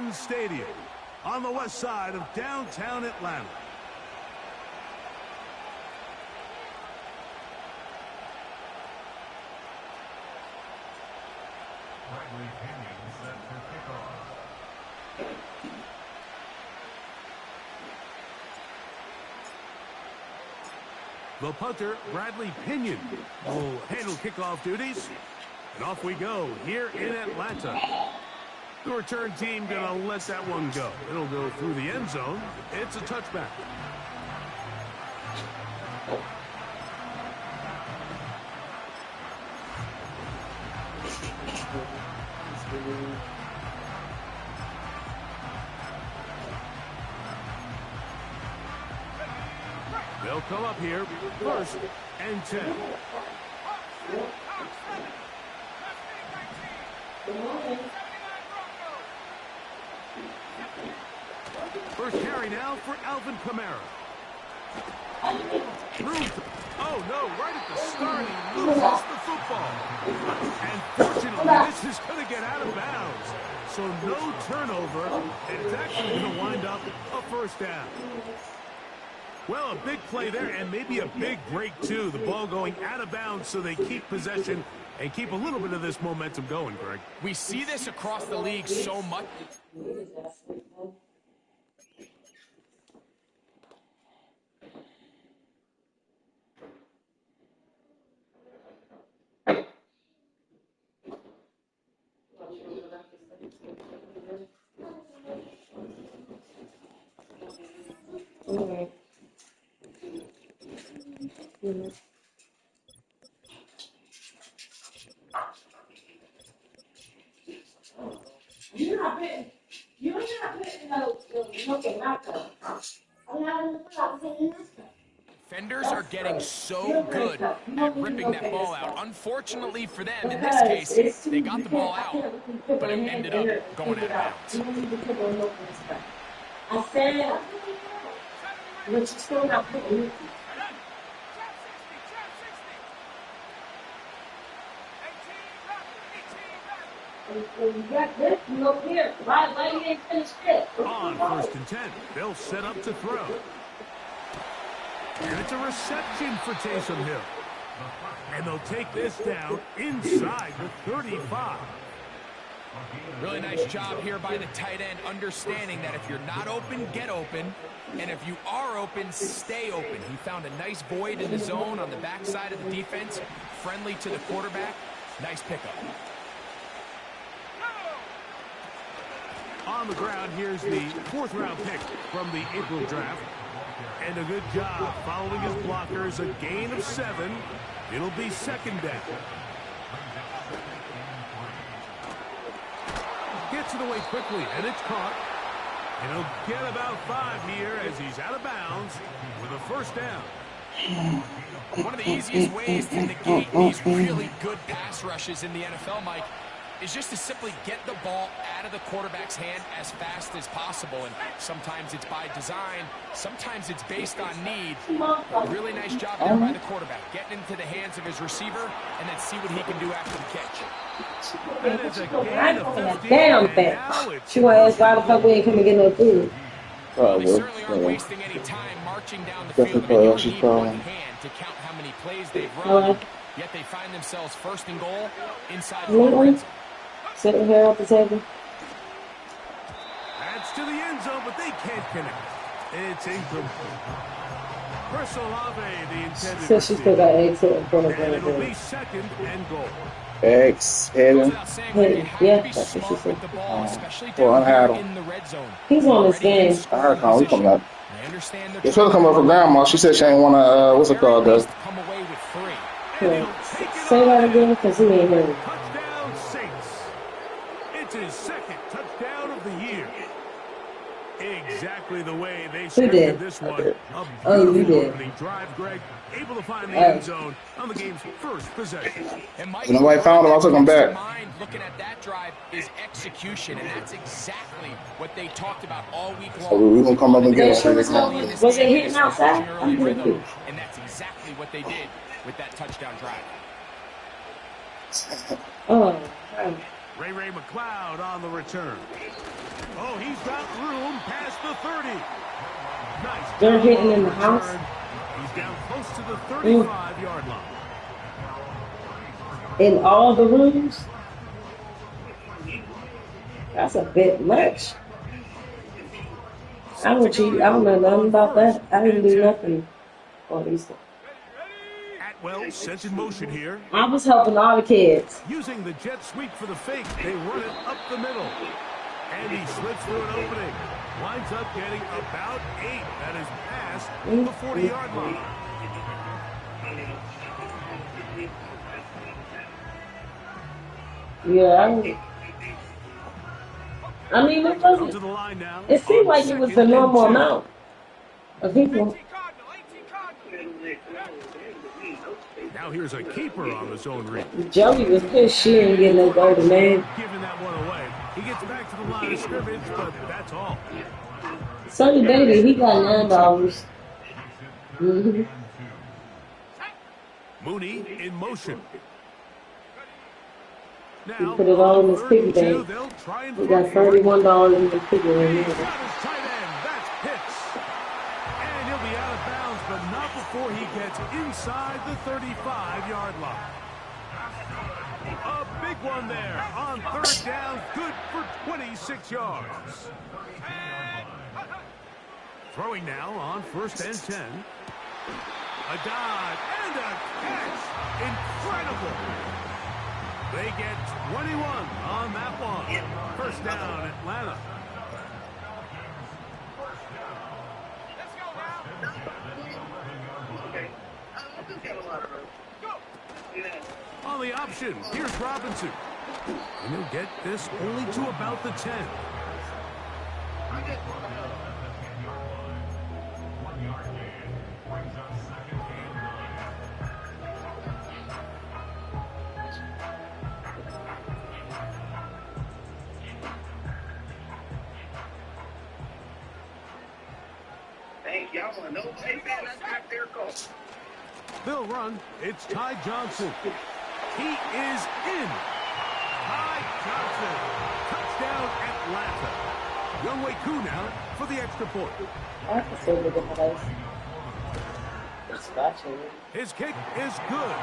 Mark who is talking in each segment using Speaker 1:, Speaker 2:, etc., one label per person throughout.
Speaker 1: Citizens Stadium on the west side of downtown Atlanta. The punter, Bradley Pinion, will handle kickoff duties. And off we go here in Atlanta. The return team gonna let that one go. It'll go through the end zone. It's a touchback. They'll come up here, 1st and 10. First carry now for Alvin Kamara. Oh no, right at the start, he loses the football. And fortunately, this is going to get out of bounds. So no turnover, and it's actually going to wind up a first down. Well, a big play there, and maybe a big break, too. The ball going out of bounds so they keep possession and keep a little bit of this momentum going, Greg.
Speaker 2: We see this across the league so much.
Speaker 3: You're not putting
Speaker 2: Defenders are getting so good at ripping that ball out. Unfortunately for them, in this case, they got the ball out, but it ended up going out of bounds.
Speaker 3: I said, but you're still not putting it. You got this, you go here. Why you ain't finished it?
Speaker 1: On 1st and 10, they'll set up to throw. And it's a reception for Taysom Hill. And they'll take this down inside the 35.
Speaker 2: Really nice job here by the tight end, understanding that if you're not open, get open. And if you are open, stay open. He found a nice void in the zone on the backside of the defense, friendly to the quarterback. Nice pickup.
Speaker 1: On the ground, here's the 4th-round pick from the April draft. And a good job following his blockers, a gain of 7. It'll be 2nd down. Gets it away quickly, and it's caught. And he'll get about 5 here as he's out of bounds with a 1st down.
Speaker 2: One of the easiest ways to negate these really good pass rushes in the NFL, Mike, is just to simply get the ball out of the quarterback's hand as fast as possible. And sometimes it's by design, sometimes it's based on need. Really nice job there by the quarterback, getting into the hands of his receiver and then see what he can do after the catch.
Speaker 1: That is a gain of 15,
Speaker 3: damn thing. She want to ask why the fuck we ain't come and get no food.
Speaker 2: Well, they certainly aren't wasting any time marching down the field. And you need one hand to count how many plays they've run. Yet they find themselves 1st and goal inside the red zone.
Speaker 3: Sitting here at the table.
Speaker 1: That's to the end zone, but they can't connect. It's incomplete. Chris Olave, the intended
Speaker 3: So she still got eggs in front of her.
Speaker 1: and it'll be 2nd and goal.
Speaker 4: Eggs, Hayden.
Speaker 3: Yeah, that's what she said.
Speaker 4: Well, unhandled.
Speaker 3: He's on this game.
Speaker 4: I heard Colin coming up. It's supposed to come up for Grandma. She said she ain't want to, what's it called, though?
Speaker 3: Yeah. Say that again, because he ain't heard it.
Speaker 1: Touchdown, Saints. It's his 2nd touchdown of the year. Exactly the way they scripted this one. A beautiful opening drive, Greg. Able to find the end zone on the game's 1st possession.
Speaker 2: And Mike,
Speaker 4: nobody found him. I took him back.
Speaker 2: Looking at that drive is execution, and that's exactly what they talked about all week long.
Speaker 4: So we're going to come up and get us.
Speaker 3: Was it hitting outside?
Speaker 2: And that's exactly what they did with that touchdown drive.
Speaker 3: Oh,
Speaker 1: Ray McCloud on the return. Oh, he's got room past the 30. Nice.
Speaker 3: They're hitting in the house.
Speaker 1: He's down close to the 35-yard line.
Speaker 3: In all the rooms? That's a bit much. I don't know nothing about that. I didn't do nothing for these things.
Speaker 1: Atwell sent in motion here.
Speaker 3: I was helping all the kids.
Speaker 1: Using the jet sweep for the fake, they run it up the middle. And he slips through an opening. Winds up getting about 8. That is past the 40-yard line.
Speaker 3: Yeah, I mean, it wasn't. It seemed like it was the normal amount of people.
Speaker 1: Now here's a keeper on his own read.
Speaker 3: Joey was pissed she didn't get no golden man.
Speaker 1: Giving that one away. He gets back to the line of scrimmage, but that's all.
Speaker 3: Sonny Baby, he got $9. Mm-hmm.
Speaker 1: Mooney in motion.
Speaker 3: He put it all in his piggy bank. He got $31 in the piggy bank.
Speaker 1: That's Pitts. And he'll be out of bounds, but not before he gets inside the 35-yard line. A big one there on third down, good for 26 yards. Throwing now on 1st and 10. A dive and a catch. Incredible. They get 21 on that one. 1st down, Atlanta. On the option, here's Robinson. And he'll get this only to about the 10.
Speaker 5: Y'all want to know? Hey, man, that's back there, coach.
Speaker 1: They'll run. It's Ty Johnson. He is in. Ty Johnson. Touchdown, Atlanta. Younghoe Koo now for the extra point.
Speaker 3: I can say with the place.
Speaker 1: His kick is good.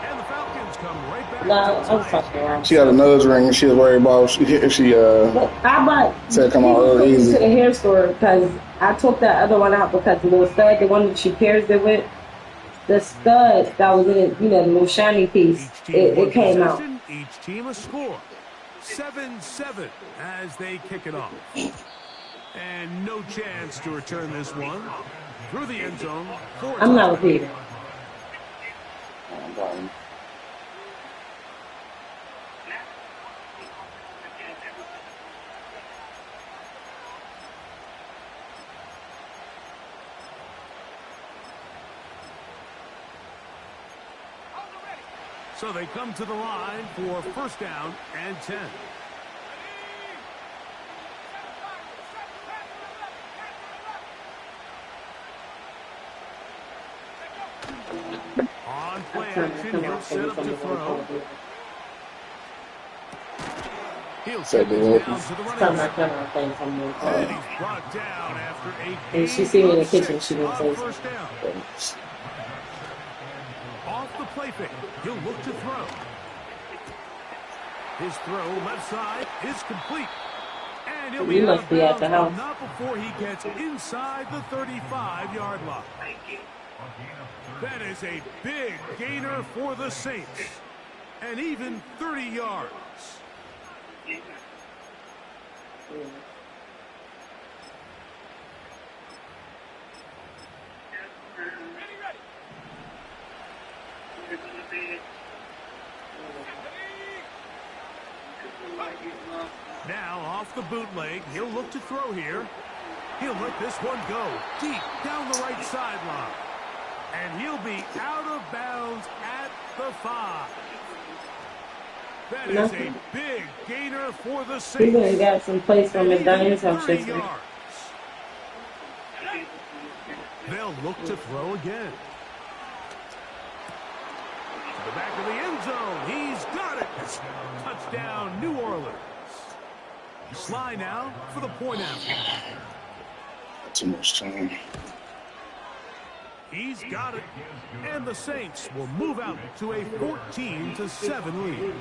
Speaker 1: And the Falcons come right back.
Speaker 3: No, I was talking around.
Speaker 4: She had a nose ring and she was worried about if she
Speaker 3: But I
Speaker 4: said come out real easy.
Speaker 3: To the hair store because I took that other one out because the little stud, the one that she pairs it with, the stud that was in it, you know, the little shiny piece, it came out.
Speaker 1: Each team a score. 7-7 as they kick it off. And no chance to return this one. Through the end zone.
Speaker 3: I'm not repeating.
Speaker 1: So they come to the line for 1st down and 10. On play action, he'll set up to throw. He'll set it down to the running back. And he's brought down after a
Speaker 3: And she see me in the kitchen, she didn't say
Speaker 1: first down. Off the play fake, he'll look to throw. His throw left side is complete. And he'll be
Speaker 3: must be at the house.
Speaker 1: Not before he gets inside the 35-yard line. That is a big gainer for the Saints. And even 30 yards. Now off the bootleg, he'll look to throw here. He'll let this one go deep down the right sideline. And he'll be out of bounds at the 5. That is a big gainer for the Saints.
Speaker 3: We even got some place from McDonald's house this week.
Speaker 1: They'll look to throw again. To the back of the end zone. He's got it. Touchdown, New Orleans. Sly now for the point after.
Speaker 4: Not too much time.
Speaker 1: He's got it. And the Saints will move out to a 14-7 lead.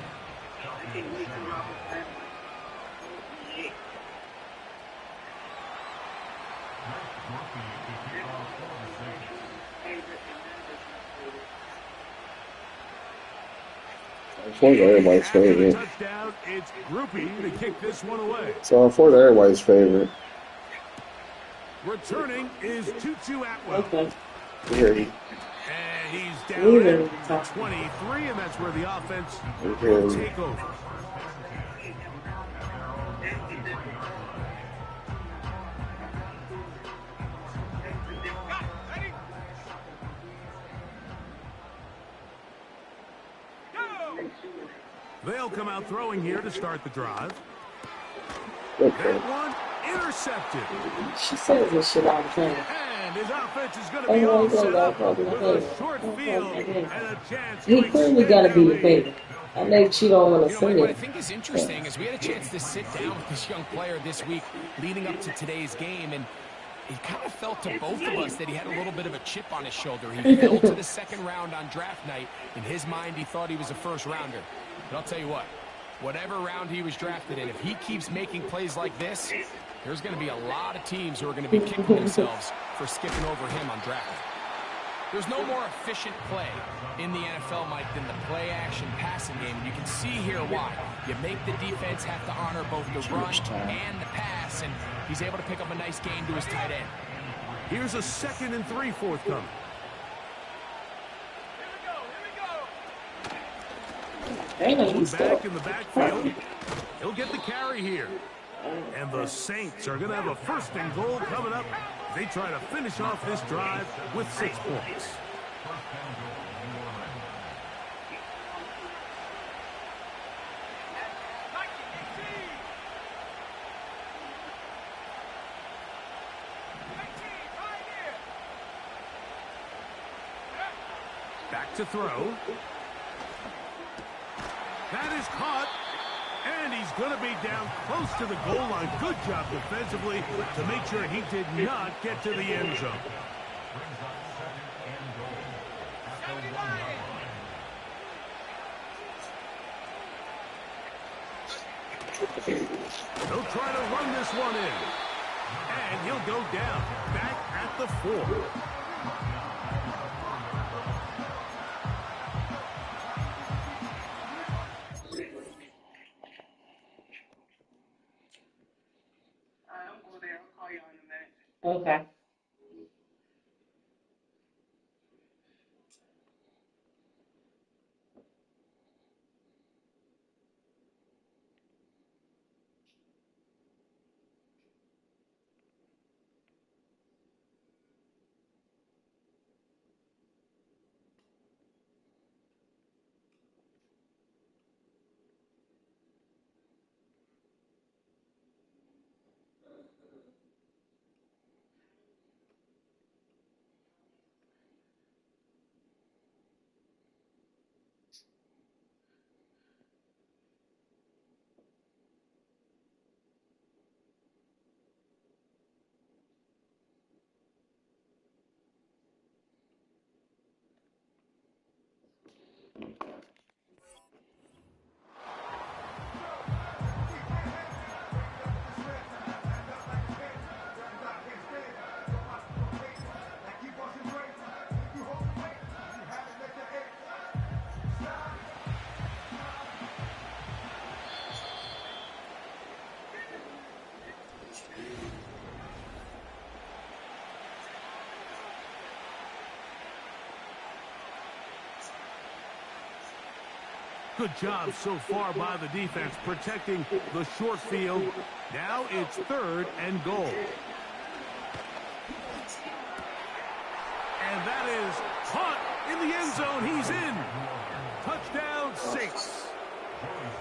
Speaker 4: Ford's everybody's favorite.
Speaker 1: Touchdown, it's Groupie to kick this one away.
Speaker 4: So Ford's everybody's favorite.
Speaker 1: Returning is Tutu Atwell.
Speaker 3: Okay.
Speaker 4: Very.
Speaker 1: And he's down at 23, and that's where the offense will take over. They'll come out throwing here to start the drive.
Speaker 4: Okay.
Speaker 1: That one intercepted.
Speaker 3: She says this shit all the time.
Speaker 1: And his offense is going to be all set up with a short field and a chance to
Speaker 3: He clearly got to be the favorite. I know she don't want to say
Speaker 2: What I
Speaker 3: it.
Speaker 2: think is interesting is we had a chance to sit down with this young player this week leading up to today's game, and it kind of felt to both of us that he had a little bit of a chip on his shoulder. He fell to the second round on draft night. In his mind, he thought he was a first rounder. But I'll tell you what, whatever round he was drafted in, if he keeps making plays like this, there's going to be a lot of teams who are going to be kicking themselves for skipping over him on draft night. There's no more efficient play in the NFL, Mike, than the play-action passing game. And you can see here why. You make the defense have to honor both the run and the pass, and he's able to pick up a nice gain to his tight end.
Speaker 1: Here's a 2nd and 3 forthcoming. Back in the backfield. He'll get the carry here. And the Saints are going to have a 1st and goal coming up. They try to finish off this drive with 6 points. Back to throw. That is caught. And he's going to be down close to the goal line. Good job defensively to make sure he did not get to the end zone. They'll try to run this one in. And he'll go down back at the 4.
Speaker 3: Okay.
Speaker 1: Good job so far by the defense protecting the short field. Now it's 3rd and goal. And that is caught in the end zone. He's in. Touchdown, Saints.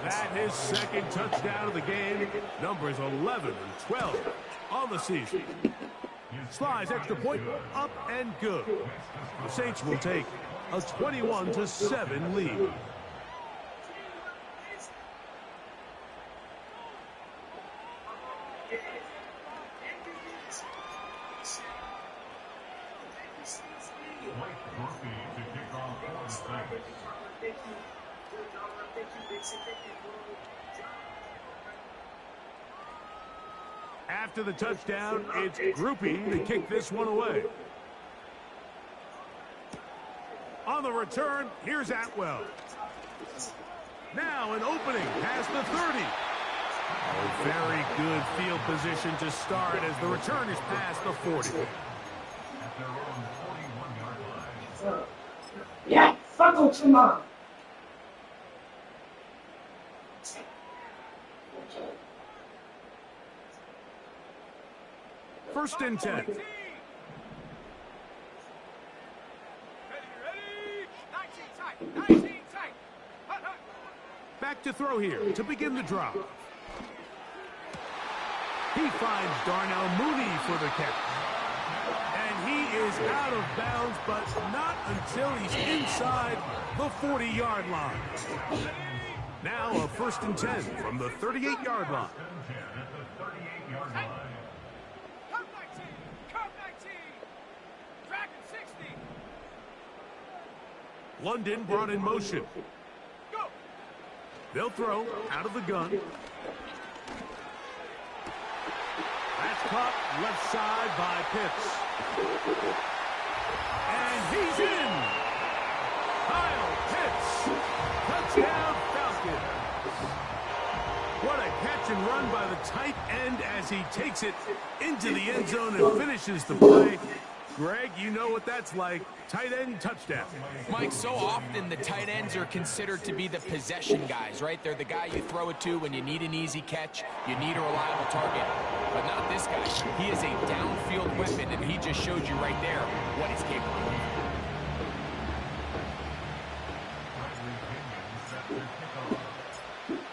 Speaker 1: That his 2nd touchdown of the game. Numbers 11 and 12 on the season. Sly's extra point up and good. The Saints will take a 21-7 lead. After the touchdown, it's Groupie to kick this one away. On the return, here's Atwell. Now an opening past the 30. Oh, very good field position to start as the return is past the 40.
Speaker 3: Yeah, fuck with your mom.
Speaker 1: First and 10. Back to throw here to begin the drop. He finds Darnell Mooney for the catch. And he is out of bounds, but not until he's inside the 40-yard line. Now a first and 10 from the 38-yard line. London brought in motion. They'll throw out of the gun. That's caught left side by Pitts. And he's in. Kyle Pitts. Touchdown Falcons. What a catch and run by the tight end as he takes it into the end zone and finishes the play. Greg, you know what that's like. Tight end touchdown.
Speaker 2: Mike, so often the tight ends are considered to be the possession guys, right? They're the guy you throw it to when you need an easy catch, you need a reliable target. But not this guy. He is a downfield weapon, and he just showed you right there what he's capable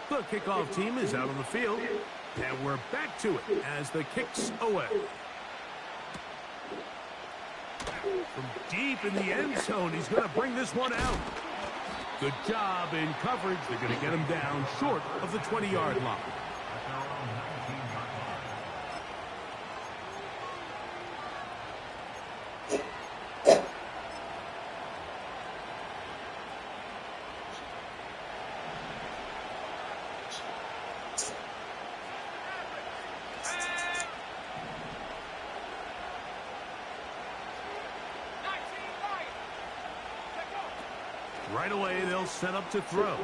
Speaker 2: of.
Speaker 1: The kickoff team is out on the field, and we're back to it as the kick's away. From deep in the end zone, he's going to bring this one out. Good job in coverage. They're going to get him down short of the 20-yard line. Right away, they'll set up to throw.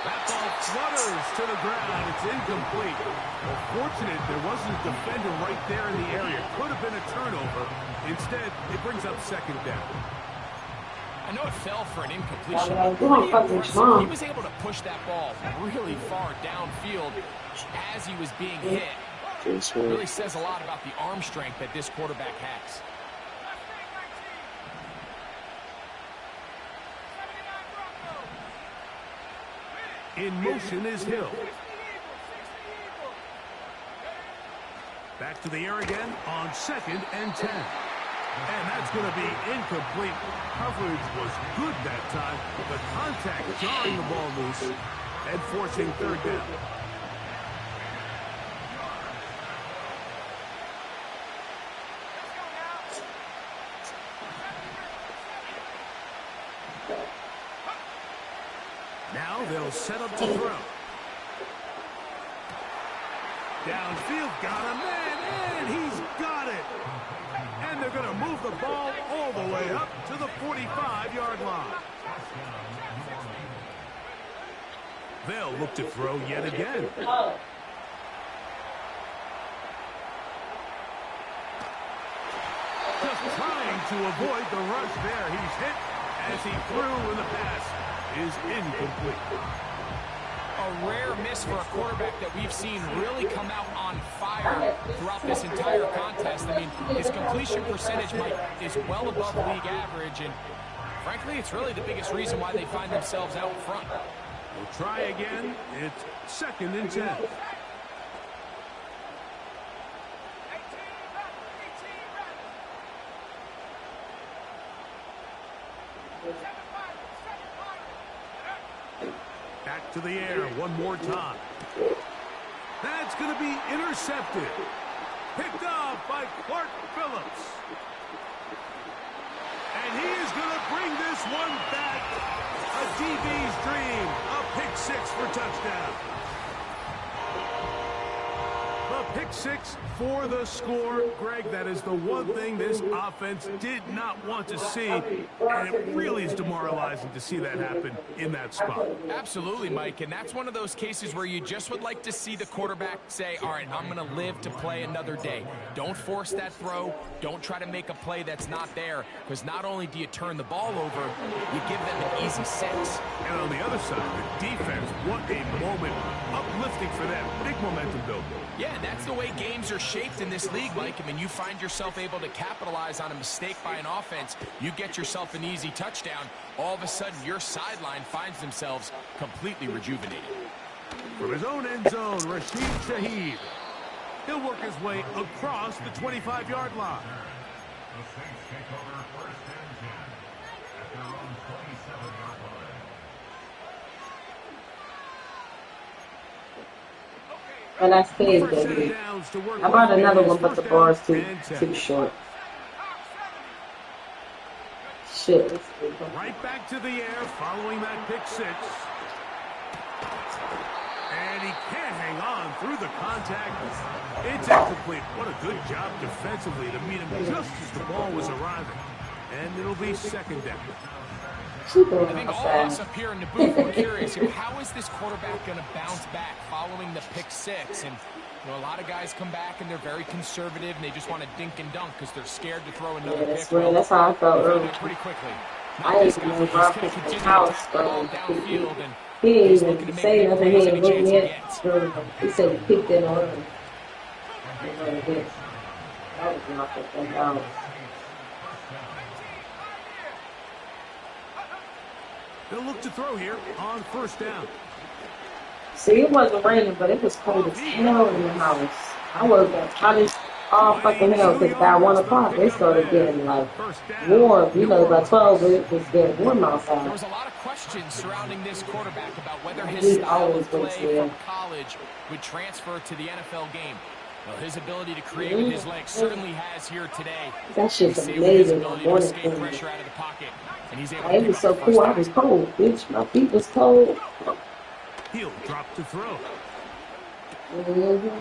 Speaker 1: That ball flutters to the ground. It's incomplete. Well, fortunate there wasn't a defender right there in the area. Could have been a turnover. Instead, it brings up second down.
Speaker 2: I know it fell for an incompletion. He was able to push that ball really far downfield as he was being hit. It really says a lot about the arm strength that this quarterback has.
Speaker 1: In motion is Hill. Back to the air again on second and 10. And that's going to be incomplete. Coverage was good that time, but contact jarring the ball loose and forcing third down. Now they'll set up to throw. Downfield, got him, and he's got it. And they're going to move the ball all the way up to the 45-yard line. They'll look to throw yet again. Just trying to avoid the rush there. He's hit as he threw, and the pass is incomplete.
Speaker 2: A rare miss for a quarterback that we've seen really come out on fire throughout this entire contest. I mean, his completion percentage, Mike, is well above league average, and frankly, it's really the biggest reason why they find themselves out front.
Speaker 1: We'll try again. It's second and 10. Back to the air one more time. That's going to be intercepted. Picked off by Clark Phillips. And he is going to bring this one back. A DB's dream. A pick six for touchdown. The pick six for the score. Greg, that is the one thing this offense did not want to see. And it really is demoralizing to see that happen in that spot.
Speaker 2: Absolutely, Mike. And that's one of those cases where you just would like to see the quarterback say, all right, I'm going to live to play another day. Don't force that throw. Don't try to make a play that's not there. Because not only do you turn the ball over, you give them an easy 6.
Speaker 1: And on the other side, the defense, what a moment. Uplifting for them. Big momentum builder.
Speaker 2: Yeah, that's the way games are shaped in this league, Mike. I mean, you find yourself able to capitalize on a mistake by an offense. You get yourself an easy touchdown. All of a sudden, your sideline finds themselves completely rejuvenated.
Speaker 1: From his own end zone, Rashid Shaheed. He'll work his way across the 25-yard line.
Speaker 3: And I stayed, baby. I bought another one, but the bar's too short. Shit.
Speaker 1: Right back to the air following that pick six. And he can't hang on through the contact. It's incomplete. What a good job defensively to meet him just as the ball was arriving. And it'll be second down.
Speaker 2: I think all of us up here in the booth are curious, how is this quarterback going to bounce back following the pick six? And a lot of guys come back and they're very conservative and they just want to dink and dunk because they're scared to throw another pick.
Speaker 3: Well, that's how I felt earlier.
Speaker 2: Pretty quickly.
Speaker 3: I didn't know Rob was in the house, downfield, and he didn't even say nothing. He didn't look yet. He said he picked it on him. That was nothing.
Speaker 1: They'll look to throw here on first down.
Speaker 3: See, it wasn't raining, but it was cold as hell in the house. I woke up hot as all fucking hell because by 1 o'clock they started getting like warm. By 12 it was getting warm outside.
Speaker 2: There was a lot of questions surrounding this quarterback about whether his style of play from college would transfer to the NFL game. Well, his ability to create with his legs certainly has here today.
Speaker 3: That shit's amazing.
Speaker 2: Pressure out of the pocket, and he's able to
Speaker 3: it was so cool. I was cold, bitch. My feet was cold.
Speaker 1: He'll drop to throw.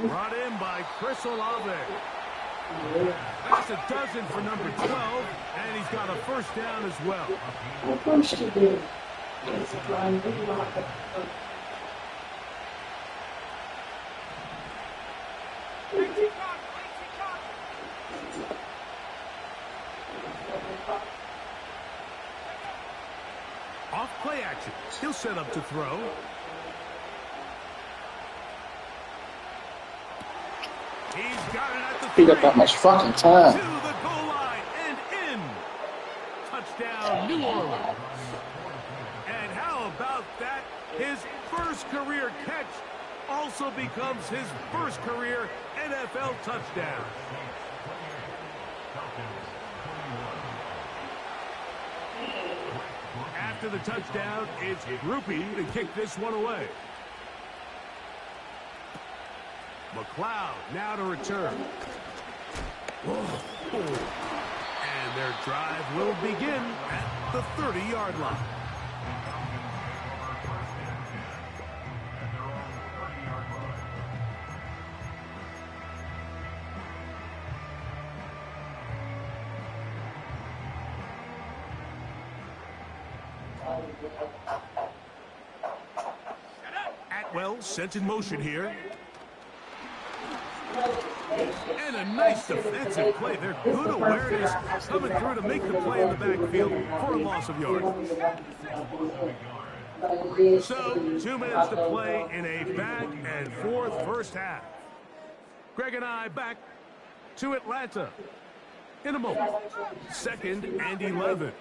Speaker 1: Brought in by Chris Olave. That's a dozen for number 12, and he's got a first down as well.
Speaker 3: Of course you did.
Speaker 1: Off play action. He'll set up to throw. He's got it at the 3.
Speaker 4: He got that much fucking time.
Speaker 1: To the goal line and in. Touchdown, New Orleans. And how about that? His first career catch also becomes his first career NFL touchdown. After the touchdown, it's Groupie to kick this one away. McLeod now to return. Whoa. And their drive will begin at the 30-yard line. Atwell sent in motion here. And a nice defensive play. They're good awareness coming through to make the play in the backfield for a loss of yards. So, 2 minutes to play in a back-and-forth first half. Greg and I back to Atlanta in a moment. 2nd and 11.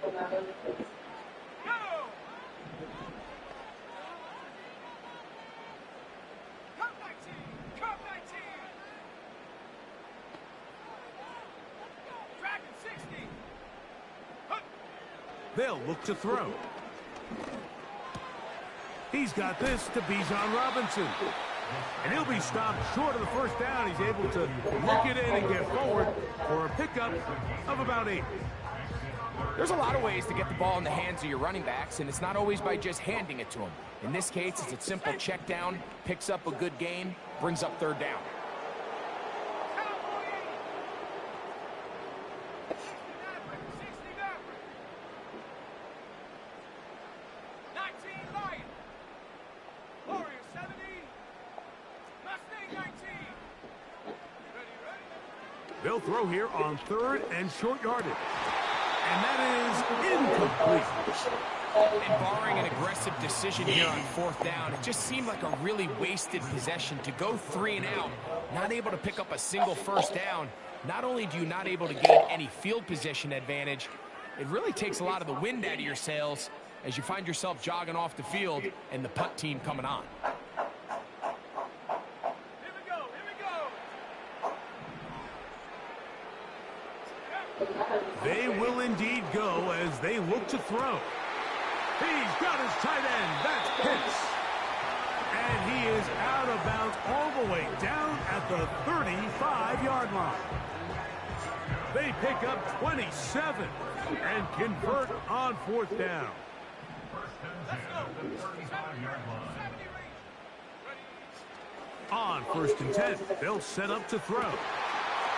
Speaker 1: They'll look to throw. He's got this to Bijan Robinson. And he'll be stopped short of the first down. He's able to look it in and get forward for a pickup of about 8.
Speaker 2: There's a lot of ways to get the ball in the hands of your running backs, and it's not always by just handing it to them. In this case, it's a simple check down, picks up a good gain, brings up third down.
Speaker 1: They'll throw here on 3rd and short yardage. And that is incomplete.
Speaker 2: And barring an aggressive decision here on 4th down, it just seemed like a really wasted possession to go 3 and out, not able to pick up a single first down. Not only do you not able to gain any field position advantage, it really takes a lot of the wind out of your sails as you find yourself jogging off the field and the punt team coming on.
Speaker 1: They will indeed go as they look to throw. He's got his tight end. That's Pitts. And he is out of bounds all the way down at the 35-yard line. They pick up 27 and convert on 4th down. On 1st and 10, they'll set up to throw.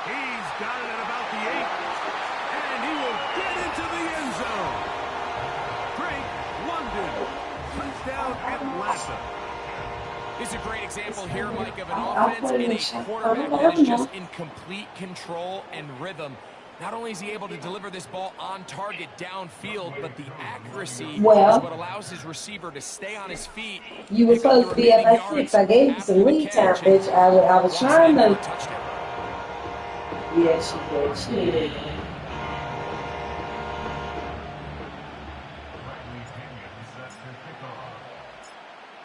Speaker 1: He's got it at about the 8. And he will get into the end zone. Drake London. Touchdown Atlanta.
Speaker 2: This is a great example here, Mike, of an offense and a quarterback that is just in complete control and rhythm. Not only is he able to deliver this ball on target downfield, but the accuracy is what allows his receiver to stay on his feet.
Speaker 3: You were supposed to be at that 6. I gave you some lead time, bitch. I was trying to. Yeah, she did. She did.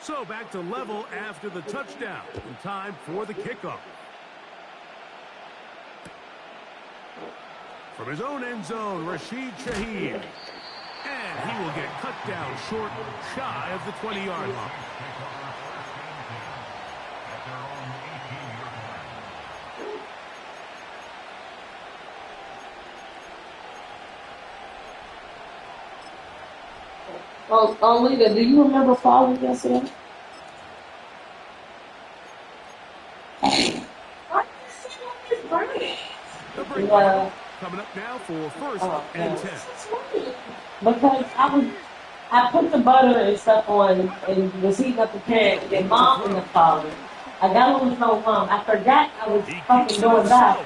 Speaker 1: So back to level after the touchdown. In time for the kickoff. From his own end zone, Rashid Shaheed. And he will get cut down short, shy of the 20-yard line.
Speaker 3: Oh, Lita, do you remember falling yesterday?
Speaker 1: Well, coming up now for 1st and 10.
Speaker 3: Because I put the butter and stuff on and was heating up the pan, and Mom ended up falling. I got on the phone, Mom. I forgot I was fucking going back.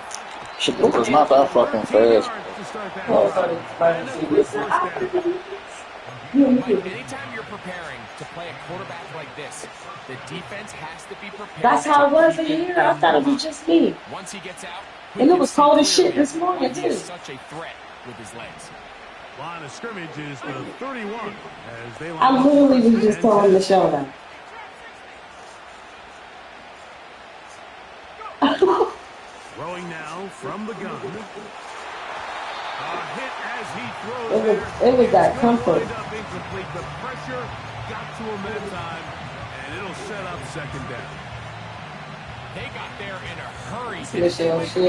Speaker 4: Shadour is not that fucking fast.
Speaker 2: Mike, anytime you're preparing to play a quarterback like this, the defense has to be prepared.
Speaker 3: That's how it was in here. I thought it was just me.
Speaker 2: Once he gets out,
Speaker 3: and it was cold as shit this morning, too.
Speaker 2: He's such a threat with his legs.
Speaker 1: Line of scrimmage is the 31 as they line
Speaker 3: I literally was just telling the show now.
Speaker 1: Throwing now from the gun. A hit as he throws.
Speaker 3: It was that comfort.
Speaker 1: Incomplete. The pressure got to him that time, and it'll set up 2nd down.
Speaker 2: They got there in a hurry.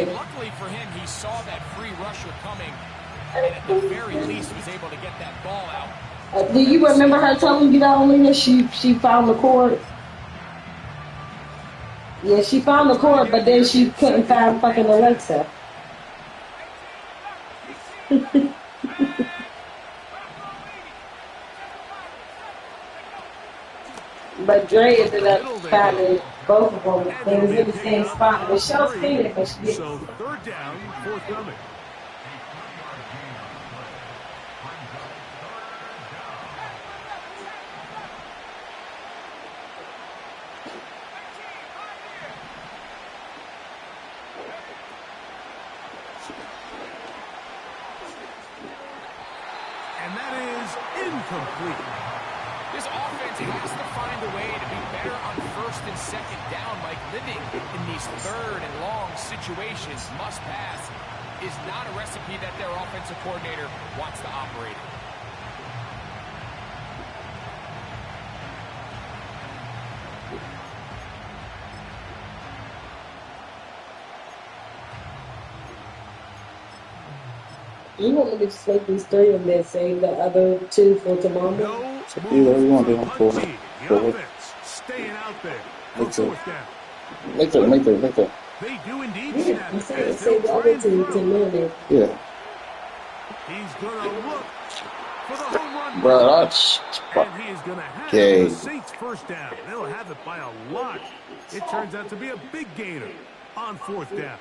Speaker 2: Luckily for him, he saw that free rusher coming, and at the very least was able to get that ball out.
Speaker 3: Do you remember her telling you that only she found the cord? Yeah, she found the cord, but then she couldn't find fucking Alexa. But Dre ended up finding both of them. They was in the same spot. The show seen it, but she didn't.
Speaker 1: So 3rd down, forthcoming. And that is incomplete.
Speaker 2: This offense has to find a way to be better on 1st and 2nd down. Like living in these 3rd and long situations, must pass, is not a recipe that their offensive coordinator wants to operate in.
Speaker 3: You want me to just make these three and then save the other two for tomorrow?
Speaker 1: No
Speaker 4: So either
Speaker 1: move
Speaker 4: you want
Speaker 1: for
Speaker 4: to
Speaker 1: the
Speaker 4: do
Speaker 1: punt
Speaker 4: for
Speaker 1: team. The
Speaker 4: forward.
Speaker 1: offense staying out there for
Speaker 4: Make it.
Speaker 1: fourth down.
Speaker 4: Make it.
Speaker 1: They do indeed
Speaker 3: Yeah,
Speaker 1: snap
Speaker 3: I
Speaker 1: it
Speaker 3: said
Speaker 1: as they'll
Speaker 3: save the
Speaker 1: try
Speaker 3: other
Speaker 1: and
Speaker 3: two to
Speaker 1: throw.
Speaker 3: minute.
Speaker 4: Yeah.
Speaker 1: He's going to look for the home run
Speaker 4: Bro,
Speaker 1: ball.
Speaker 4: that's
Speaker 1: And he is going to have
Speaker 4: okay.
Speaker 1: the Saints first down. They'll have it by a lot. It turns out to be a big gainer on fourth down.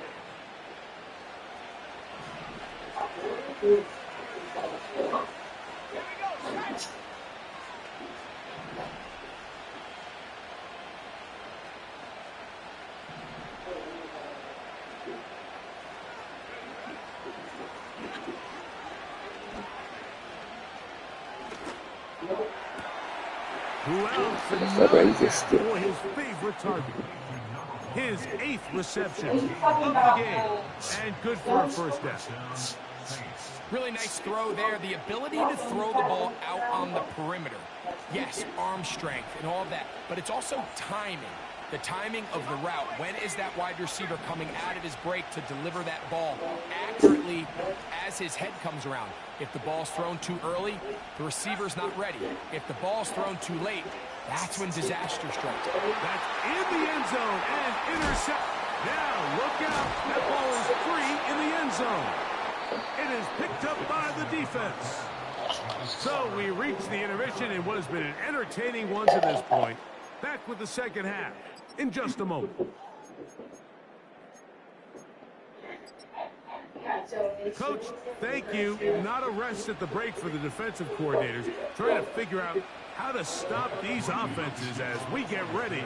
Speaker 1: Who else? Another catch for his favorite target. His 8th reception of the game. And good for a first down.
Speaker 2: Really nice throw there. The ability to throw the ball out on the perimeter. Yes, arm strength and all that, but it's also timing. The timing of the route. When is that wide receiver coming out of his break to deliver that ball accurately as his head comes around? If the ball's thrown too early, the receiver's not ready. If the ball's thrown too late, that's when disaster strikes.
Speaker 1: That's in the end zone and intercept. Now, look out. That ball is free in the end zone. It is picked up by the defense. So we reach the intermission in what has been an entertaining one to this point. Back with the second half in just a moment. Coach, thank you. Not a rest at the break for the defensive coordinators. Trying to figure out how to stop these offenses as we get ready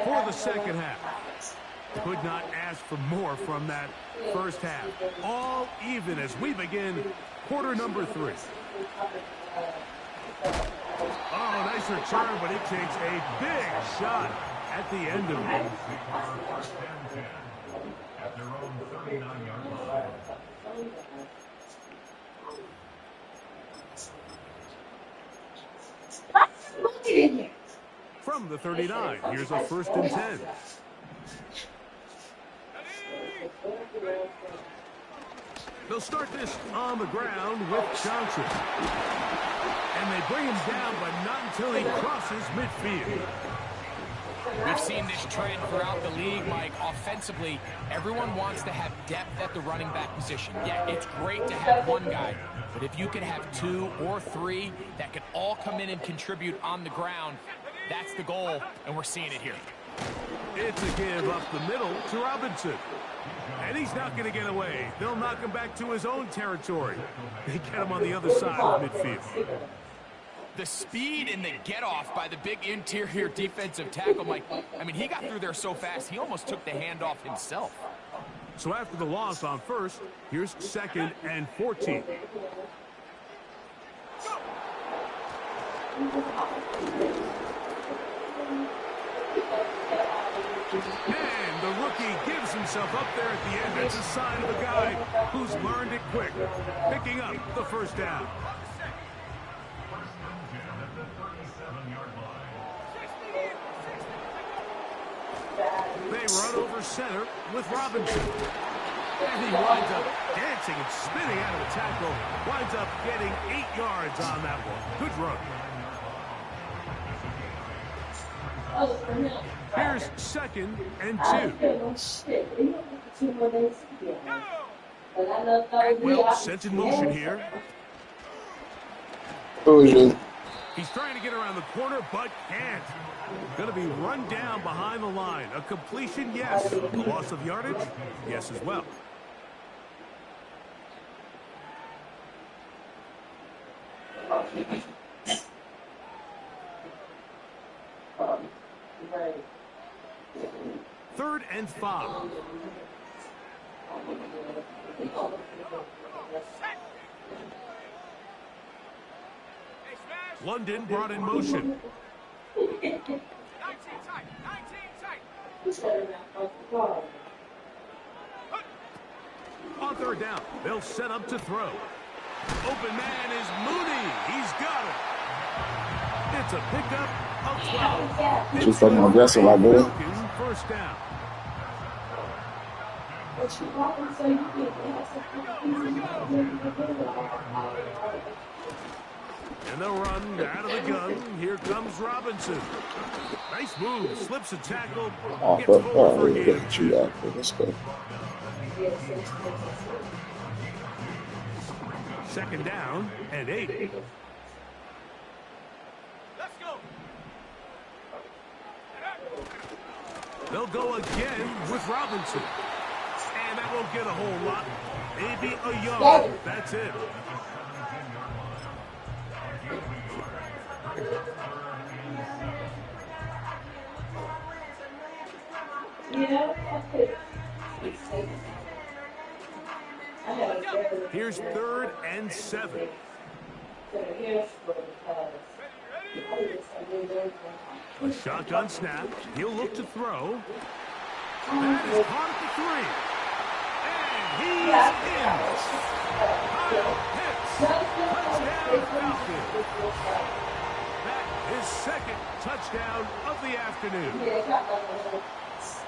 Speaker 1: for the second half. Could not ask for more from that first half. All even as we begin quarter number 3. Oh, nice return, but it takes a big shot at the end of it.
Speaker 6: At their own 39-yard line.
Speaker 1: From the 39, here's a 1st and 10. They'll start this on the ground with Johnson. And they bring him down, but not until he crosses midfield.
Speaker 2: We've seen this trend throughout the league, Mike. Offensively, everyone wants to have depth at the running back position. Yeah, it's great to have one guy, but if you can have 2 or 3 that can all come in and contribute on the ground, that's the goal, and we're seeing it here.
Speaker 1: It's a give up the middle to Robinson. And he's not going to get away. They'll knock him back to his own territory. They get him on the other side of midfield.
Speaker 2: The speed and the get-off by the big interior defensive tackle, Mike. I mean, he got through there so fast, he almost took the handoff himself.
Speaker 1: So after the loss on first, here's 2nd and 14. And the rookie gives himself up there at the end. It's a sign of a guy who's learned it quick, picking up the first down. They run over center with Robinson. And he winds up dancing and spinning out of the tackle. Winds up getting 8 yards on that one. Good run. Here's 2nd and 2. Well, sent in motion here. He's trying to get around the corner, but can't. Going to be run down behind the line. A completion, yes. A loss of yardage, yes as well. Third and 5. London brought in motion.
Speaker 2: 19 tight.
Speaker 1: On third down, they'll set up to throw. Open man is Mooney. He's got it. It's a pickup of 12.
Speaker 4: Too fucking aggressive, my boy.
Speaker 1: First down. And they'll run out of the gun. Here comes Robinson. Nice move. Slips a tackle.
Speaker 4: Oh,
Speaker 1: Gets
Speaker 4: but
Speaker 1: over for
Speaker 4: we'll
Speaker 1: gain
Speaker 4: get
Speaker 1: of
Speaker 4: you
Speaker 1: 2.
Speaker 4: after this go.
Speaker 1: Second down and 8. Let's go. They'll go again with Robinson. And that won't get a whole lot. Maybe a yard. That's it. Here's 3rd and 7. A shotgun snap. He'll look to throw. That is caught at the 3. And he's in. Kyle Pitts. Touchdown Falcons. That is 2nd touchdown of the afternoon.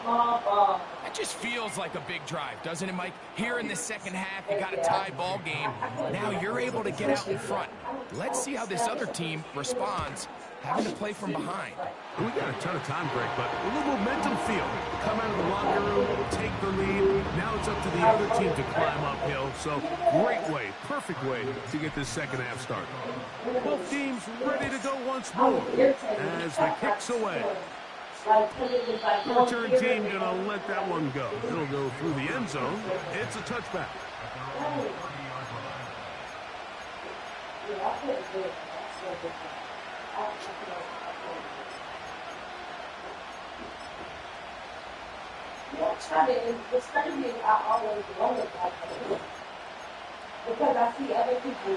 Speaker 2: That just feels like a big drive, doesn't it, Mike? Here in the second half, you got a tie ball game. Now you're able to get out in front. Let's see how this other team responds, having to play from behind.
Speaker 1: We got a ton of time, Greg, but a little momentum feel. Come out of the locker room, take the lead. Now it's up to the other team to climb uphill. So great way, perfect way to get this second half started. Both teams ready to go once more as the kick's away. The return team gonna let that one go. It'll go through the end zone. It's a touchback.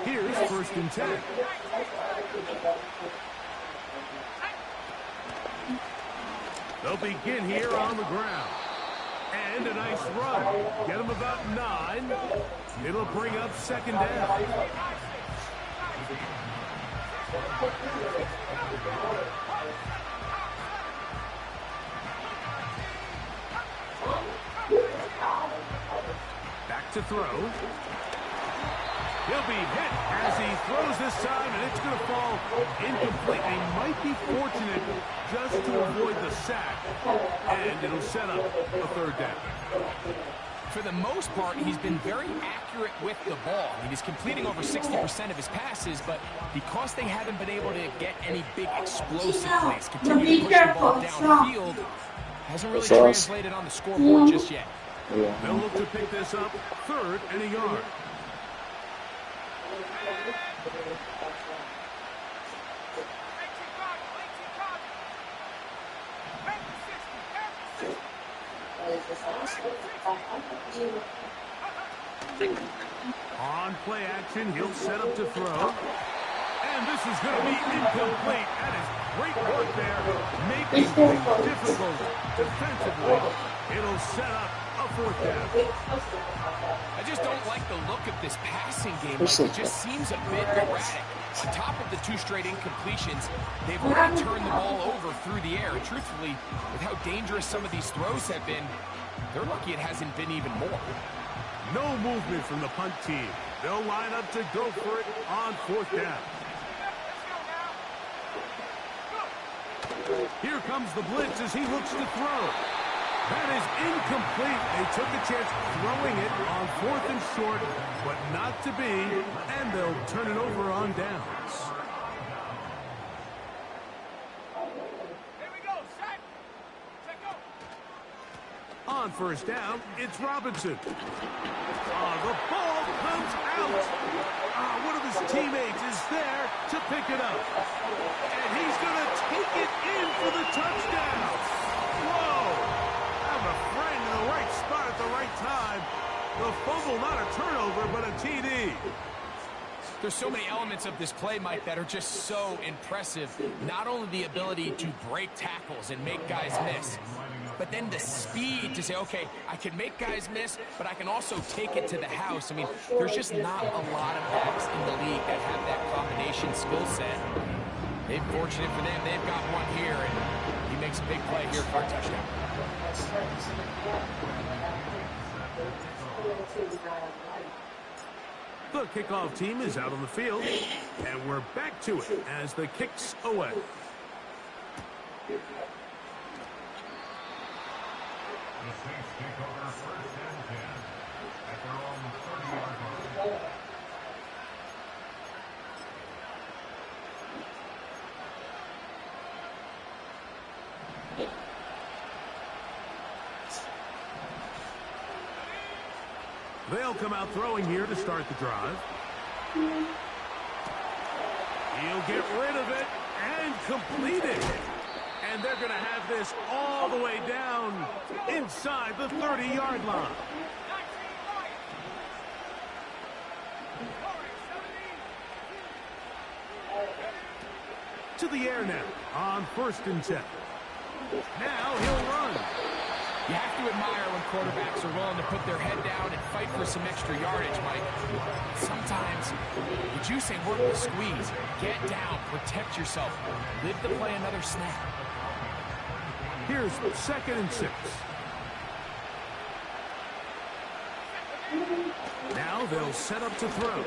Speaker 1: Here's 1st and 10. They'll begin here on the ground. And a nice run. Get them about 9. It'll bring up 2nd down. Back to throw. He'll be hit as he throws this time, and it's going to fall incomplete. They might be fortunate just to avoid the sack, and it'll set up a 3rd down.
Speaker 2: For the most part, he's been very accurate with the ball. He's completing over 60% of his passes, but because they haven't been able to get any big explosive plays, continue to push the ball downfield, hasn't really translated on the scoreboard just yet.
Speaker 1: They'll look to pick this up 3rd and a yard. On play action, he'll set up to throw. And this is going to be incomplete. That is great work there, making things difficult defensively. It'll set up a 4th down.
Speaker 2: I just don't like the look of this passing game. Like, it just seems a bit erratic. On top of the 2 straight incompletions, they've already turned the ball over through the air. And truthfully, with how dangerous some of these throws have been, they're lucky it hasn't been even more.
Speaker 1: No movement from the punt team. They'll line up to go for it on 4th down. Here comes the blitz as he looks to throw. That is incomplete. They took a chance throwing it on 4th and short, but not to be, and they'll turn it over on downs. Here we go, set. On 1st down, it's Robinson. The ball comes out. One of his teammates is there to pick it up. And he's going to take it in for the touchdown. Whoa. A friend in the right spot at the right time. The fumble, not a turnover, but a TD.
Speaker 2: There's so many elements of this play, Mike, that are just so impressive. Not only the ability to break tackles and make guys miss, but then the speed to say, okay, I can make guys miss, but I can also take it to the house. I mean, there's just not a lot of backs in the league that have that combination skill set. They're fortunate for them. They've got one here, and he makes a big play here for a touchdown.
Speaker 1: The kickoff team is out on the field, and we're back to it as the kick's away.
Speaker 6: The Saints take over first and 10 at their own 30-yard line.
Speaker 1: They'll come out throwing here to start the drive. He'll get rid of it and complete it. And they're going to have this all the way down inside the 30-yard line. To the air now on 1st and 10. Now he'll run.
Speaker 2: You have to admire when quarterbacks are willing to put their head down and fight for some extra yardage, Mike. Sometimes the juice ain't worth the squeeze. Get down, protect yourself, live to play another snap.
Speaker 1: Here's 2nd and 6. Now they'll set up to throw.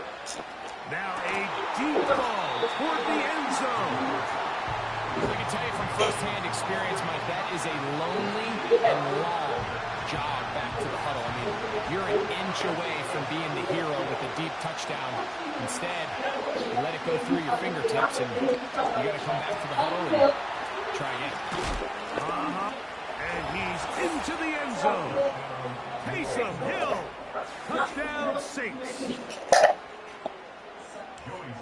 Speaker 1: Now a deep ball toward the end zone.
Speaker 2: I can tell you from first-hand experience, Mike, that is a lonely and long jog back to the huddle. I mean, you're an inch away from being the hero with a deep touchdown. Instead, you let it go through your fingertips, and you got to come back to the huddle and try again.
Speaker 1: And he's into the end zone. Taysom Hill. Touchdown, Saints.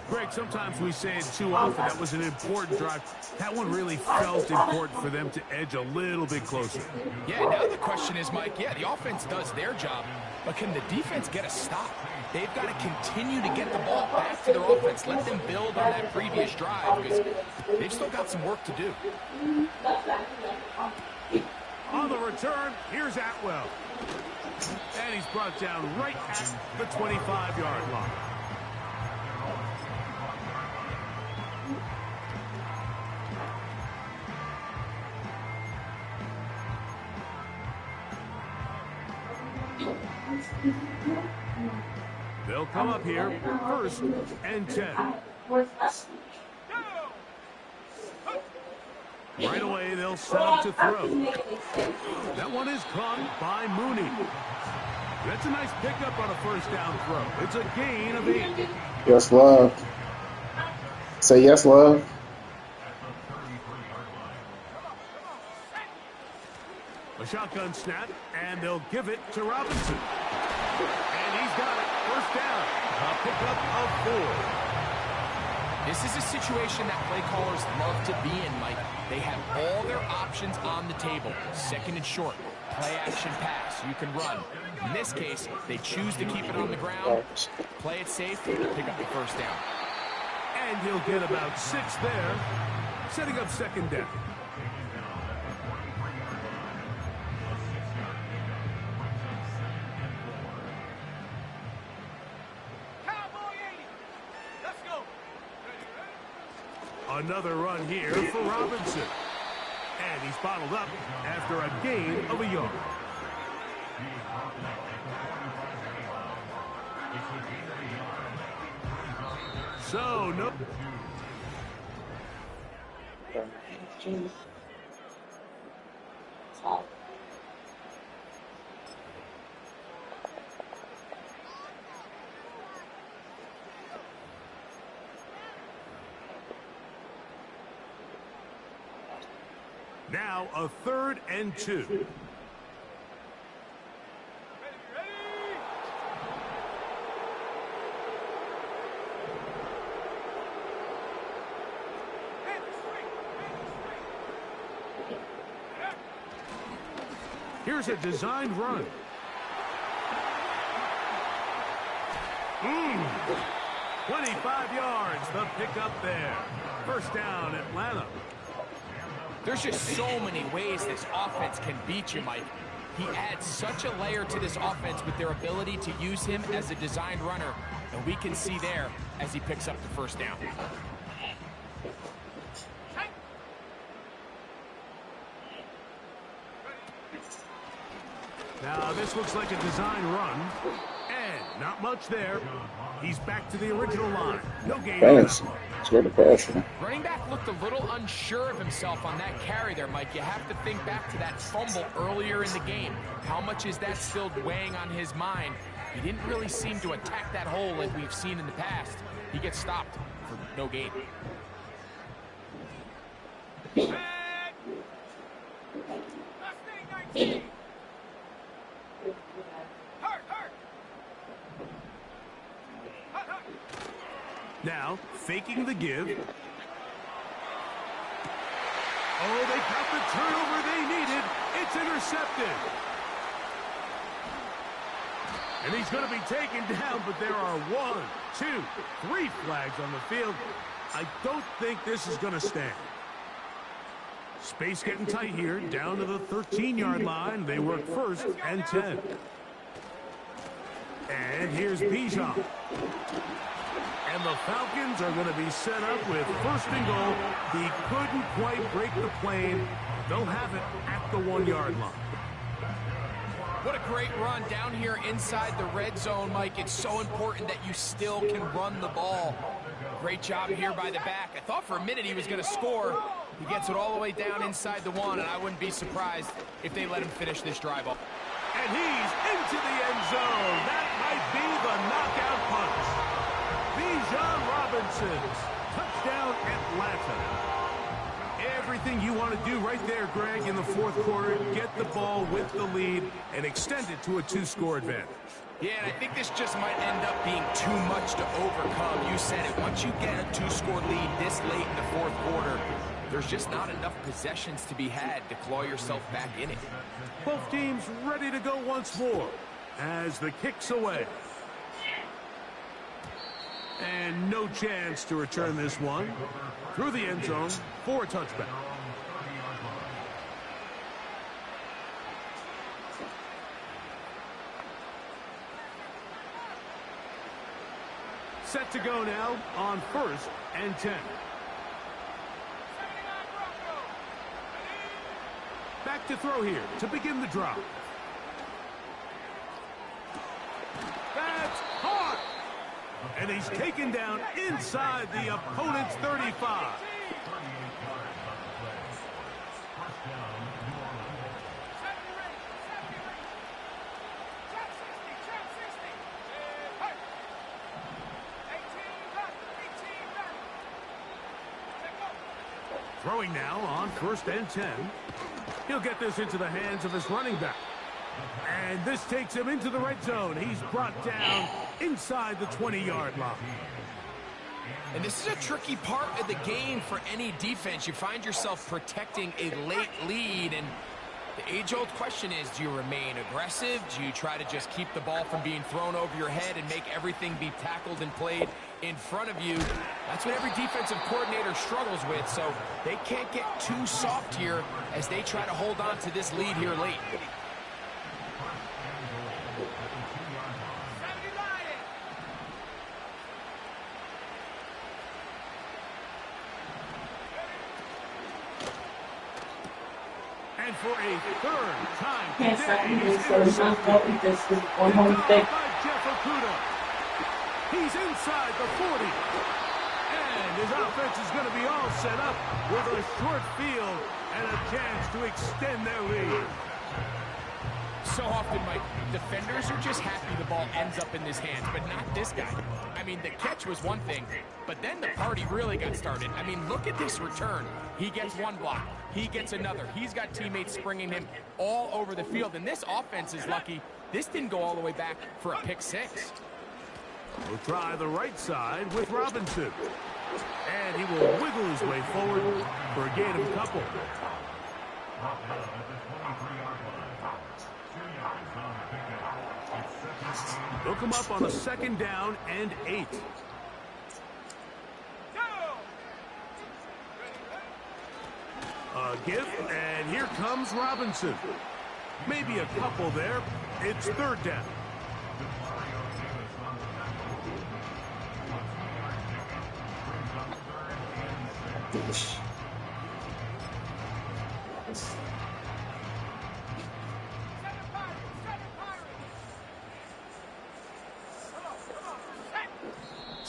Speaker 1: Greg, sometimes we say it too often. That was an important drive. That one really felt important for them to edge a little bit closer.
Speaker 2: Yeah, now the question is, Mike, yeah, the offense does their job, but can the defense get a stop? They've got to continue to get the ball back to their offense. Let them build on that previous drive because they've still got some work to do.
Speaker 1: On the return, here's Atwell. And he's brought down right at the 25-yard line. They'll come up here, 1st and 10. Right away, they'll set up to throw. That one is caught by Mooney. That's a nice pickup on a 1st down throw. It's a gain of 8.
Speaker 4: Yes, love. Say yes, love.
Speaker 1: A shotgun snap, and they'll give it to Robinson. And he's got it. 1st down. A pickup of 4.
Speaker 2: This is a situation that play callers love to be in, Mike. They have all their options on the table. 2nd and short, play action pass, you can run. In this case, they choose to keep it on the ground, play it safe, pick up the 1st down.
Speaker 1: And he'll get about 6 there, setting up 2nd down. Another run here for Robinson. And he's bottled up after a gain of a yard. So, no. Now a 3rd and 2. Here's a designed run. 25 yards, the pickup there. 1st down, Atlanta.
Speaker 2: There's just so many ways this offense can beat you, Mike. He adds such a layer to this offense with their ability to use him as a designed runner, and we can see there as he picks up the 1st down.
Speaker 1: Now, this looks like a design run. And not much there. He's back to the original line. No gain on
Speaker 4: Pass.
Speaker 1: that.
Speaker 4: Scared to pass him.
Speaker 2: Running back looked a little unsure of himself on that carry there, Mike. You have to think back to that fumble earlier in the game. How much is that still weighing on his mind? He didn't really seem to attack that hole like we've seen in the past. He gets stopped for no gain.
Speaker 1: Now, faking the give. Oh, they got the turnover they needed. It's intercepted. And he's going to be taken down, but there are 1, 2, 3 flags on the field. I don't think this is going to stand. Space getting tight here, down to the 13-yard line. They work 1st and 10. And here's Bijan. And the Falcons are going to be set up with 1st and goal. He couldn't quite break the plane. They'll have it at the 1-yard line.
Speaker 2: What a great run down here inside the red zone, Mike. It's so important that you still can run the ball. Great job here by the back. I thought for a minute he was going to score. He gets it all the way down inside the 1, and I wouldn't be surprised if they let him finish this drive off.
Speaker 1: And he's into the end zone. That might be the knockout punch. Bijan Robinson's touchdown Atlanta. Everything you want to do right there, Greg, in the 4th quarter. Get the ball with the lead and extend it to a 2-score advantage.
Speaker 2: Yeah, and I think this just might end up being too much to overcome. You said it. Once you get a 2-score lead this late in the 4th quarter, there's just not enough possessions to be had to claw yourself back in it.
Speaker 1: Both teams ready to go once more as the kick's away. And no chance to return this one through the end zone for a touchback. Set to go now on 1st and 10. Back to throw here to begin the drive. That's hard. And he's taken down inside the opponent's 35. Throwing now on 1st and 10. He'll get this into the hands of his running back. And this takes him into the red zone. He's brought down inside the 20-yard line.
Speaker 2: And this is a tricky part of the game for any defense. You find yourself protecting a late lead, and the age-old question is, do you remain aggressive? Do you try to just keep the ball from being thrown over your head and make everything be tackled and played in front of you? That's what every defensive coordinator struggles with, so they can't get too soft here as they try to hold on to this lead here late.
Speaker 1: And for a 3rd time
Speaker 3: Can't
Speaker 1: today,
Speaker 3: stop
Speaker 1: he's
Speaker 3: me, so it's not
Speaker 1: intercepted.
Speaker 3: fault if this is on home stick.
Speaker 1: By Jeff Okuda. He's inside the 40. And his offense is going to be all set up with a short field and a chance to extend their lead.
Speaker 2: So often, Mike, defenders are just happy the ball ends up in his hands, but not this guy. I mean, the catch was one thing, but then the party really got started. I mean, look at this return. He gets one block. He gets another. He's got teammates springing him all over the field, and this offense is lucky. This didn't go all the way back for a pick 6.
Speaker 1: We'll try the right side with Robinson. And he will wiggle his way forward for a gain of a couple. They'll come up on a 2nd down and 8. A give, and here comes Robinson. Maybe a couple there. It's 3rd down.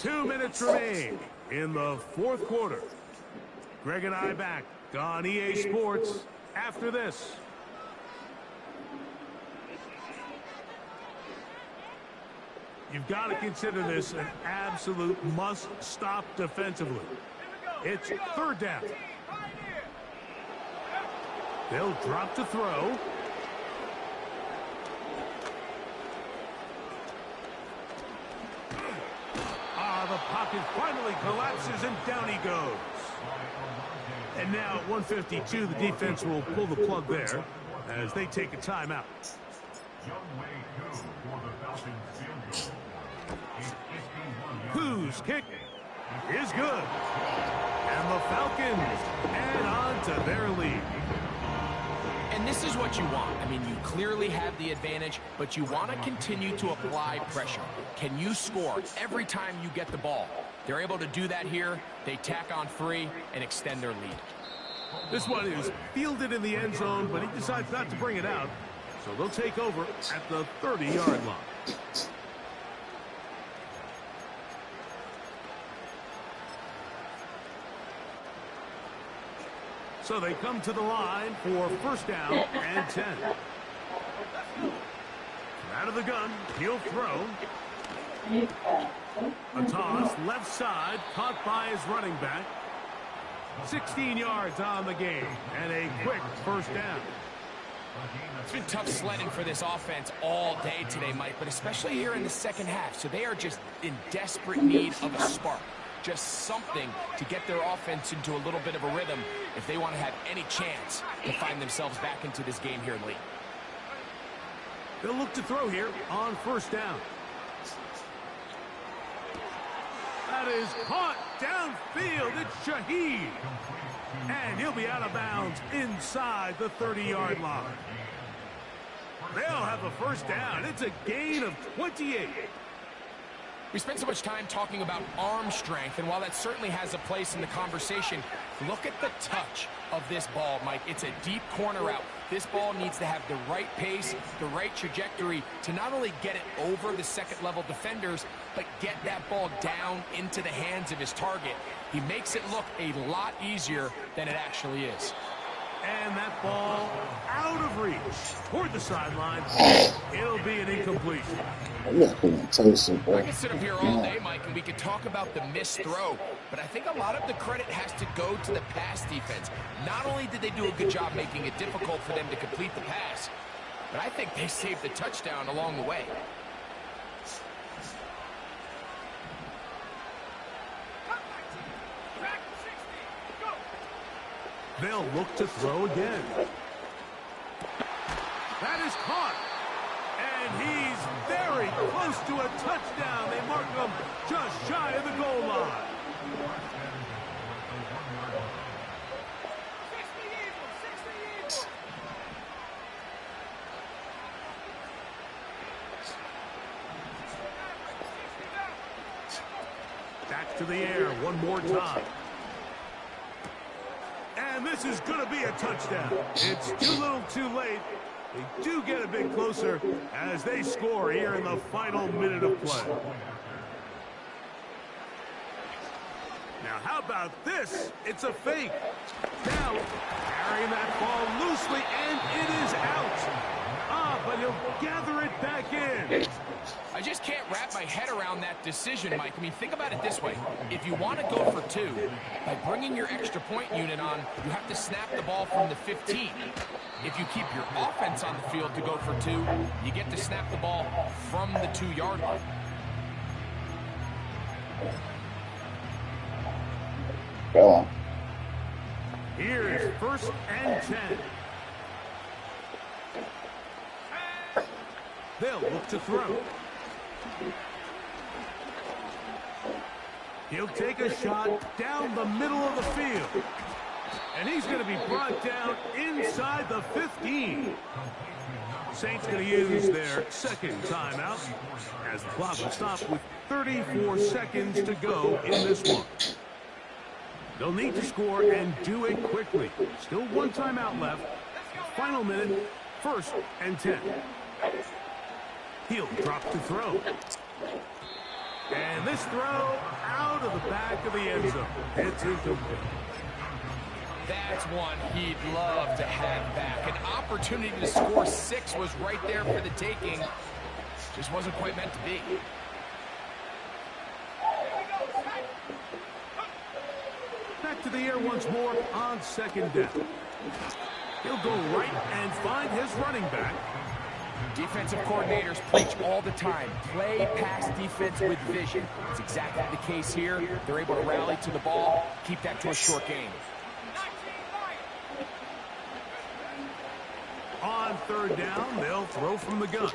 Speaker 1: 2 minutes remain in the fourth quarter. Greg and I back on EA Sports after this. You've got to consider this an absolute must-stop defensively. It's third down. They'll drop to throw. The pocket finally collapses, and down he goes. And now at 1:52, the defense will pull the plug there as they take a timeout. Whose kick is good. And the Falcons add on to their lead.
Speaker 2: And this is what you want. I mean, you clearly have the advantage, but you want to continue to apply pressure. Can you score every time you get the ball? They're able to do that here. They tack on 3 and extend their lead.
Speaker 1: This one is fielded in the end zone, but he decides not to bring it out. So they'll take over at the 30-yard line. So they come to the line for first down and 10. Out of the gun, he'll throw. A toss, left side, caught by his running back. 16 yards on the game, and a quick first down.
Speaker 2: It's been tough sledding for this offense all day today, Mike, but especially here in the second half. So they are just in desperate need of a spark. Just something to get their offense into a little bit of a rhythm if they want to have any chance to find themselves back into this game here late.
Speaker 1: They'll look to throw here on first down. That is caught downfield. It's Shaheed. And he'll be out of bounds inside the 30-yard line. They'll have a first down. It's a gain of 28.
Speaker 2: We spent so much time talking about arm strength, and while that certainly has a place in the conversation, look at the touch of this ball, Mike. It's a deep corner route. This ball needs to have the right pace, the right trajectory to not only get it over the second-level defenders, but get that ball down into the hands of his target. He makes it look a lot easier than it actually is.
Speaker 1: And that ball out of reach toward the sideline. It'll be an incompletion.
Speaker 2: I could sit up here all day, Mike, and we could talk about the missed throw, but I think a lot of the credit has to go to the pass defense. Not only did they do a good job making it difficult for them to complete the pass, but I think they saved the touchdown along the way.
Speaker 1: They'll look to throw again. That is caught. And he's very close to a touchdown. They mark him just shy of the goal line. Back to the air one more time. And this is going to be a touchdown. It's too little too late. They do get a bit closer as they score here in the final minute of play. Now, how about this? It's a fake. Now, carrying that ball loosely, and it is out. But he'll gather it back in.
Speaker 2: I just can't wrap my head around that decision, Mike. I mean, think about it this way. If you want to go for 2, by bringing your extra point unit on, you have to snap the ball from the 15. If you keep your offense on the field to go for 2, you get to snap the ball from the 2-yard line.
Speaker 4: Go on.
Speaker 1: Here's first and 10. They'll look to throw. He'll take a shot down the middle of the field. And he's going to be brought down inside the 15. Saints going to use their second timeout as the clock will stop with 34 seconds to go in this one. They'll need to score and do it quickly. Still one timeout left. Final minute, first and 10. He'll drop to throw. And this throw out of the back of the end zone. It's incomplete.
Speaker 2: That's one he'd love to have back. An opportunity to score 6 was right there for the taking. Just wasn't quite meant to be.
Speaker 1: Back to the air once more on second down. He'll go right and find his running back.
Speaker 2: Defensive coordinators preach all the time. Play pass defense with vision. It's exactly the case here. They're able to rally to the ball, keep that to a short game.
Speaker 1: On third down, they'll throw from the gun.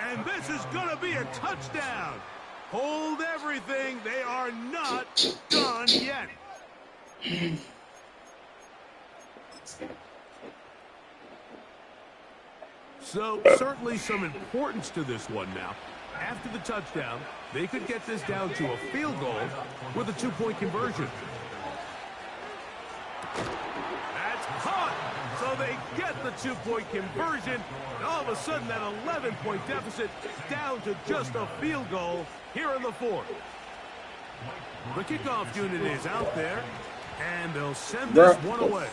Speaker 1: And this is going to be a touchdown. Hold everything. They are not done yet. So, certainly some importance to this one now. After the touchdown, they could get this down to a field goal with a 2-point conversion. That's caught! So they get the 2-point conversion, and all of a sudden that 11-point deficit down to just a field goal here in the fourth. The kickoff unit is out there, and they'll send this one away.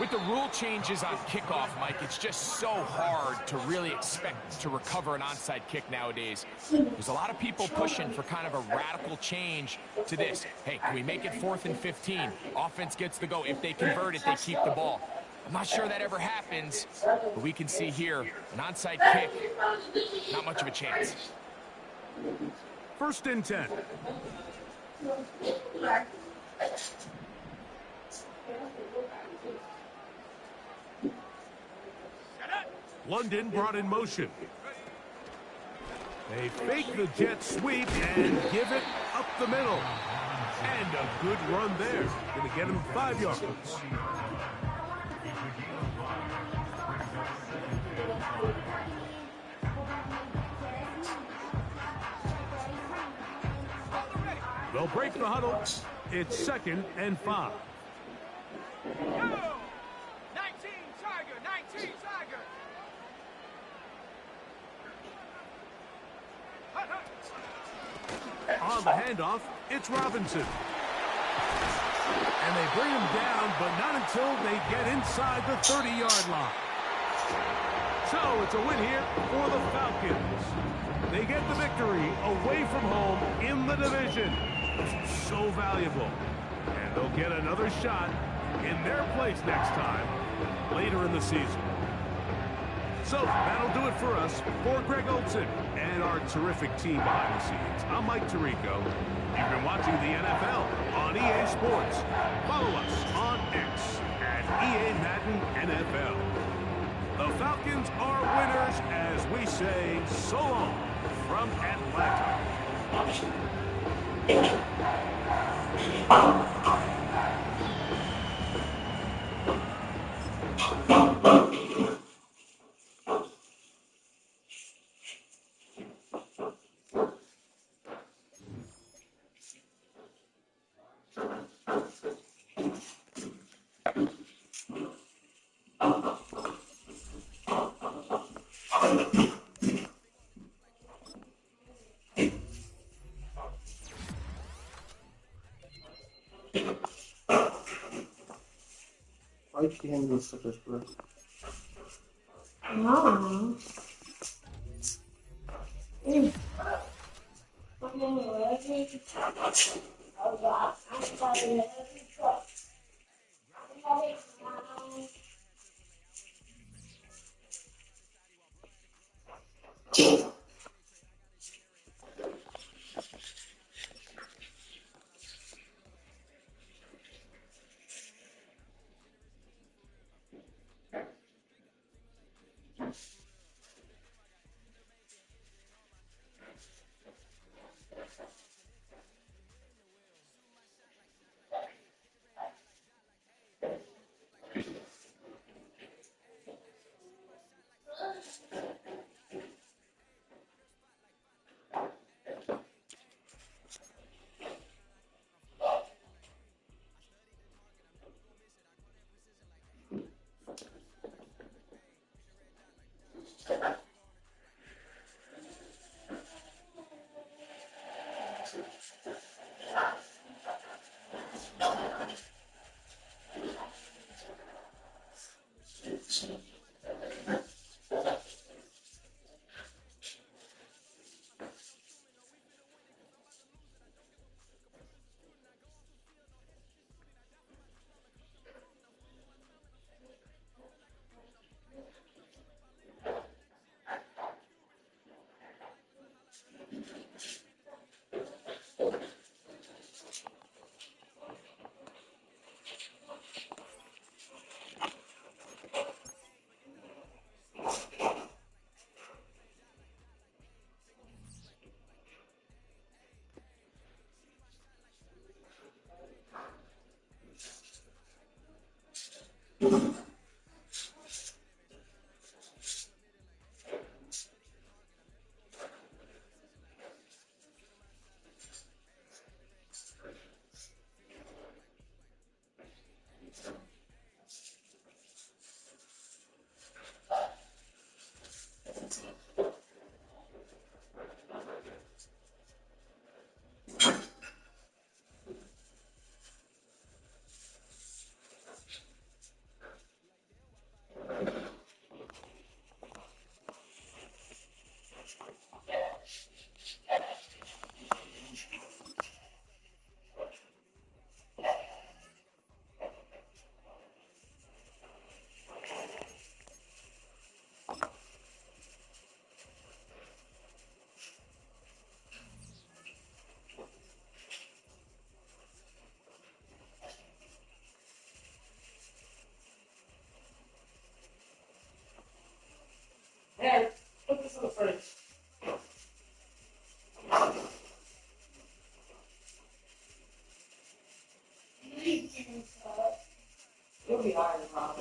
Speaker 2: With the rule changes on kickoff, Mike, it's just so hard to really expect to recover an onside kick nowadays. There's a lot of people pushing for kind of a radical change to this. Hey, can we make it 4th and 15? Offense gets the go. If they convert it, they keep the ball. I'm not sure that ever happens, but we can see here, an onside kick, not much of a chance.
Speaker 1: 1st and 10. London brought in motion. They fake the jet sweep and give it up the middle. And a good run there. Going to get him 5 yards. They'll break the huddle. It's 2nd and 5.
Speaker 2: 19 Tiger, 19 Tiger.
Speaker 1: On the handoff, it's Robinson. And they bring him down, but not until they get inside the 30-yard line. So it's a win here for the Falcons. They get the victory away from home in the division. So valuable. And they'll get another shot in their place next time, later in the season. So that'll do it for us. For Greg Olson and our terrific team behind the scenes, I'm Mike Tirico. You've been watching the NFL on EA Sports. Follow us on X at EA Madden NFL. The Falcons are winners as we say so long from Atlanta.
Speaker 4: Why can't you such a spread?
Speaker 3: No. Hey, put this in the fridge. You'll be alright, Rob.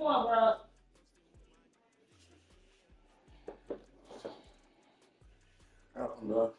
Speaker 3: Come on, bro.
Speaker 4: No.